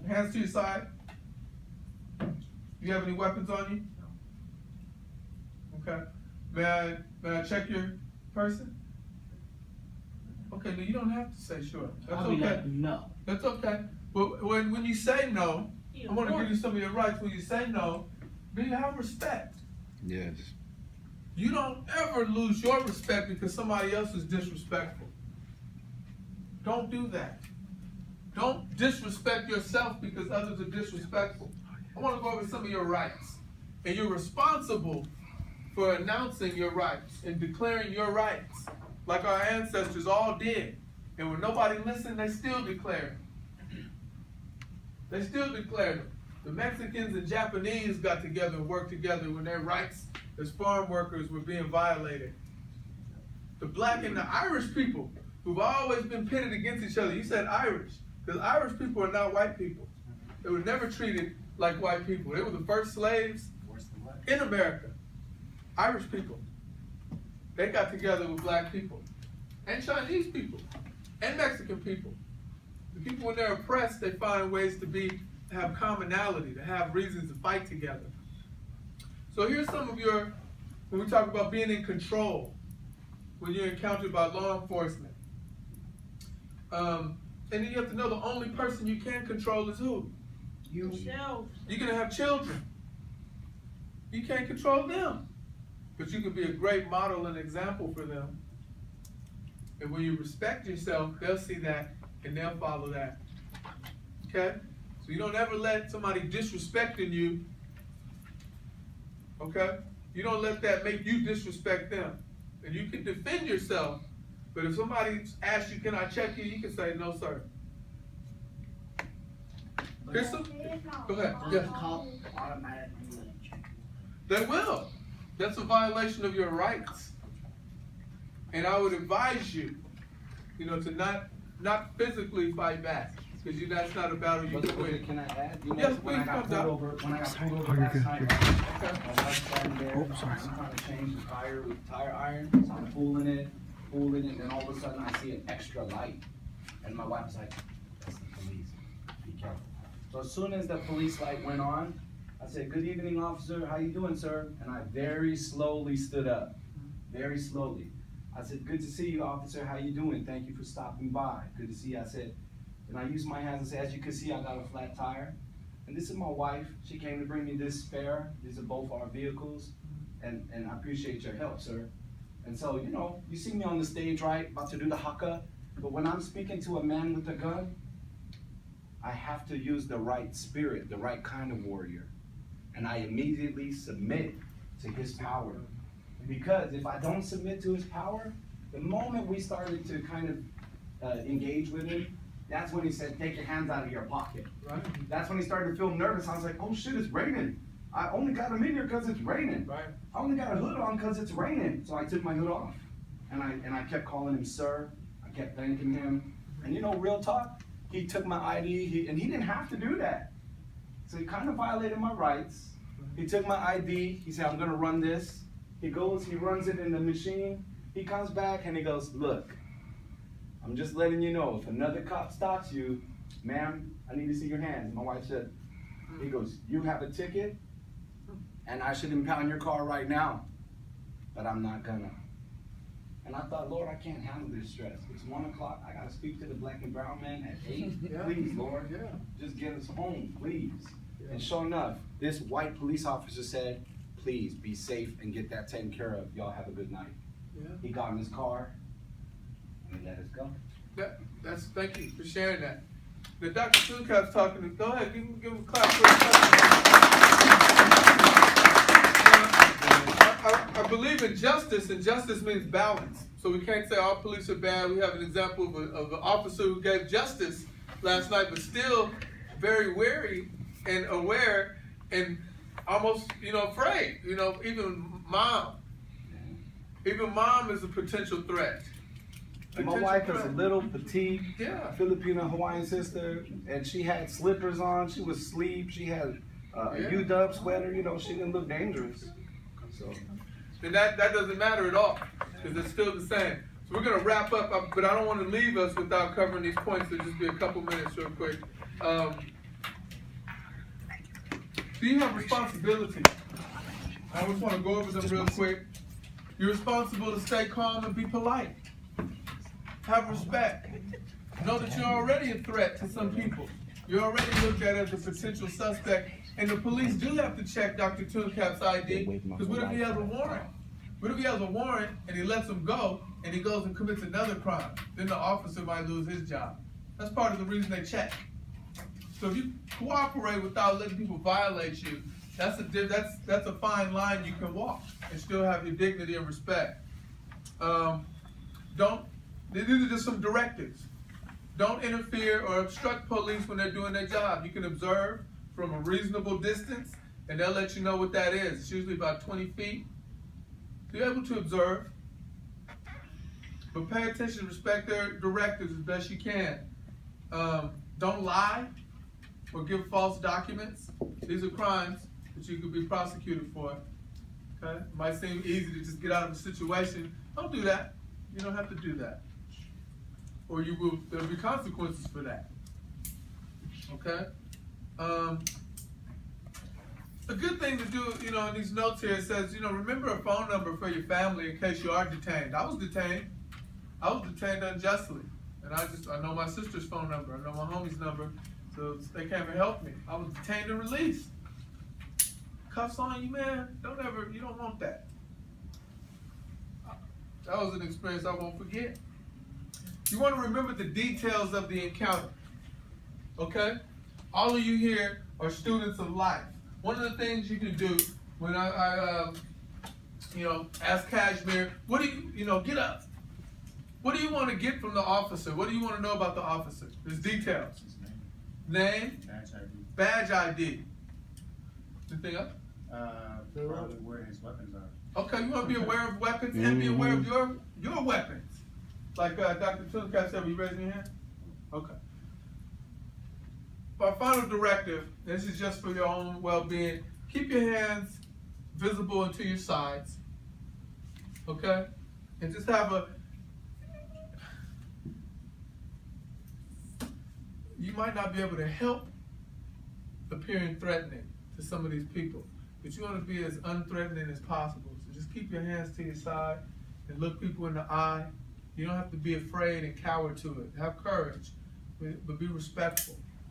Hands to your side. You have any weapons on you? Okay. May I check your person? Okay, no, you don't have to say sure. That's I'll be okay. like, no. That's okay. But when you say no, I want to give you some of your rights. When you say no, do you have respect? Yes. You don't ever lose your respect because somebody else is disrespectful. Don't do that. Don't disrespect yourself because others are disrespectful. I want to go over some of your rights. And you're responsible for announcing your rights and declaring your rights, like our ancestors all did. And when nobody listened, they still declared them. They still declared them. The Mexicans and Japanese got together and worked together when their rights as farm workers were being violated. The black and the Irish people, who've always been pitted against each other. You said Irish, because Irish people are not white people. They were never treated like white people. They were the first slaves in America. Irish people. They got together with black people, and Chinese people, and Mexican people. The people, when they're oppressed, they find ways to have commonality, to have reasons to fight together. So here's some of when we talk about being in control, when you're encountered by law enforcement. And then you have to know the only person you can control is who? Yourself. You're going to have children. You can't control them. But you can be a great model and example for them. And when you respect yourself, they'll see that and they'll follow that. Okay? So you don't ever let somebody disrespecting you, okay? You don't let that make you disrespect them. And you can defend yourself, but if somebody asks you, can I check you? You can say, no, sir. Crystal? Go ahead. Yes. They will. That's a violation of your rights. And I would advise you, to not physically fight back, because that's not a battle you can win. Can I add? Yes, when I got pulled over last night, my wife's standing there, I'm trying to change the tire with tire iron, so I'm pulling it, and then all of a sudden I see an extra light. And my wife's like, that's the police, be careful. So as soon as the police light went on, I said, good evening, officer, how you doing, sir? And I very slowly stood up, very slowly. I said, good to see you, officer, how you doing? Thank you for stopping by, good to see you. I said, and I used my hands and said, as you can see, I got a flat tire. And this is my wife, she came to bring me this spare. These are both our vehicles, and I appreciate your help, sir. And so, you see me on the stage, right, about to do the haka, but when I'm speaking to a man with a gun, I have to use the right spirit, the right kind of warrior. And I immediately submit to his power. Because if I don't submit to his power, the moment we started to kind of engage with him, that's when he said, take your hands out of your pocket. Right. That's when he started to feel nervous. I was like, oh shit, it's raining. I only got him in here because it's raining. Right. I only got a hood on because it's raining. So I took my hood off. And I kept calling him sir. I kept thanking him. And real talk, he took my ID, and he didn't have to do that. So he kind of violated my rights. He took my ID, he said, I'm gonna run this. He goes, he runs it in the machine. He comes back and he goes, look, I'm just letting you know, if another cop stops you, ma'am, I need to see your hands. My wife said, he goes, you have a ticket, and I should impound your car right now, but I'm not gonna. And I thought, Lord, I can't handle this stress. It's 1 o'clock, I gotta speak to the black and brown man at 8. Yeah. Please, Lord, Yeah. just get us home, please. And sure enough, this white police officer said, please be safe and get that taken care of. Y'all have a good night. Yeah. He got in his car and he let us go. Thank you for sharing that. The Dr. Tuncap's talking to, go ahead, give him a clap for I believe in justice, and justice means balance. So we can't say all police are bad. We have an example of an officer who gave justice last night, but still very wary and aware and almost, afraid. Even mom is a potential threat. My wife is a little petite Filipino Hawaiian sister, and she had slippers on. She was asleep. She had a UW sweater. She didn't look dangerous. So, and that doesn't matter at all, because it's still the same. So we're going to wrap up, but I don't want to leave us without covering these points. So just be a couple minutes real quick. Do you have responsibility? I just want to go over them real quick. You're responsible to stay calm and be polite. Have respect. Know that you're already a threat to some people. You're already looked at as a potential suspect, and the police do have to check Dr. Tuncap's ID, because what if he has a warrant? What if he has a warrant and he lets him go, and he goes and commits another crime? Then the officer might lose his job. That's part of the reason they check. So if you cooperate without letting people violate you, that's a fine line you can walk and still have your dignity and respect. These are just some directives. Don't interfere or obstruct police when they're doing their job. You can observe from a reasonable distance, and they'll let you know what that is. It's usually about 20 feet. So you're able to observe. But pay attention, respect their directives as best you can. Don't lie or give false documents. These are crimes that you could be prosecuted for. Okay? It might seem easy to just get out of a situation. Don't do that. You don't have to do that. Or there'll be consequences for that. Okay? A good thing to do, in these notes here, it says, remember a phone number for your family in case you are detained. I was detained. I was detained unjustly. And I know my sister's phone number. I know my homie's number. So they came and helped me. I was detained and released. Cuffs on you, man. You don't want that. That was an experience I won't forget. You want to remember the details of the encounter. Okay? All of you here are students of life. One of the things you can do when I ask Kashmir, get up. What do you want to get from the officer? What do you want to know about the officer? There's details. Name? Badge ID. Anything else? Probably where his weapons are. Okay, you want to be aware of weapons and be aware of your weapons. Like Dr. Tuncap said, will you raise your hand? Okay. Our final directive, this is just for your own well-being. Keep your hands visible and to your sides. Okay? And just you might not be able to help appearing threatening to some of these people, but you want to be as unthreatening as possible. So just keep your hands to your side and look people in the eye. You don't have to be afraid and cower to it. Have courage, but be respectful.